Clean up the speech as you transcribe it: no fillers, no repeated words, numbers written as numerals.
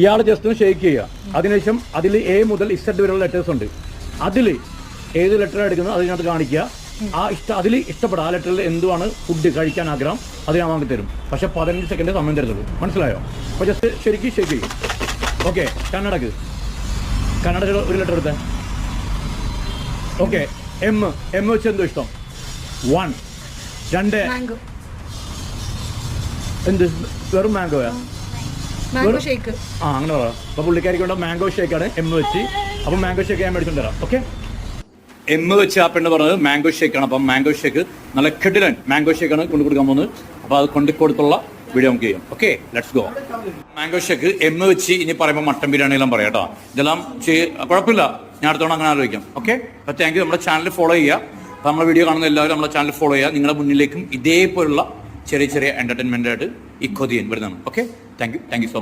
ഇയാൾ ജസ്റ്റ് ഒന്ന് ഷേക്ക് ചെയ്യുക. അതിനുശേഷം അതിൽ എ മുതൽ ഇസഡ് വരെയുള്ള ലെറ്റേഴ്സ് ഉണ്ട്. അതിൽ ഏത് ലെറ്റർ എടുക്കുന്നത് അതിനകത്ത് കാണിക്കുക. അതിൽ ഇഷ്ടപ്പെടുക ആ ലെറ്ററിൽ എന്തുവാണ് ഫുഡ് കഴിക്കാൻ ആഗ്രഹം അത് ഞാൻ വാങ്ങി തരും. പക്ഷെ 15 സെക്കൻഡ് സമയം തരുന്നുള്ളൂ. മനസ്സിലായോ? അപ്പോൾ ജസ്റ്റ് ശരിക്കും ഷേക്ക് ചെയ്യും. ഓക്കെ, കന്നഡക്ക് ഒരു ലെറ്റർ എടുത്തേ. ഓക്കെ, എം വെച്ച് എന്തോ ഇഷ്ടം? 1 2 എന്ത് വെറും മാംഗോയാ? അങ്ങനെ പറയാം. അപ്പോൾ പുള്ളിക്കാരിക്ക് വേണ്ട മാംഗോ ഷേക്കാണ് എം വെച്ച്. അപ്പം മാംഗോ ഷേക്ക് ഞാൻ മേടിച്ചോണ്ട് തരാം. ഓക്കെ, എം വെച്ച് ആ പെണ്ണ് പറഞ്ഞത് മാംഗോ ഷേക്കാണ്. അപ്പം മാംഗോ ഷേക്ക് നല്ല കിടിലൻ മാംഗോ ഷേക്കാണ് കൊണ്ടു കൊടുക്കാൻ പോകുന്നത്. അപ്പോൾ അത് കൊടുത്തുള്ള വീഡിയോ നമുക്ക് ചെയ്യാം. Okay, let's go. Mango shake M വെച്ച് ഇനി പറയുമ്പോൾ മട്ടൻ ബിരിയാണി എല്ലാം പറയാം കേട്ടോ. ഇതെല്ലാം കുഴപ്പമില്ല, ഞാൻ അടുത്തോണം അങ്ങനെ ആലോചിക്കാം. ഓക്കെ, അപ്പോൾ താങ്ക് യു. നമ്മുടെ ചാനൽ ഫോളോ ചെയ്യുക. അപ്പോൾ നമ്മുടെ വീഡിയോ കാണുന്ന എല്ലാവരും നമ്മുടെ ചാനൽ ഫോളോ ചെയ്യുക. നിങ്ങളുടെ മുന്നിലേക്കും ഇതേപോലുള്ള ചെറിയ ചെറിയ എൻ്റർടൈൻമെൻ്റ് ആയിട്ട് ഈ കൊതിയൻ വരുന്നതാണ്. Okay, thank you so much.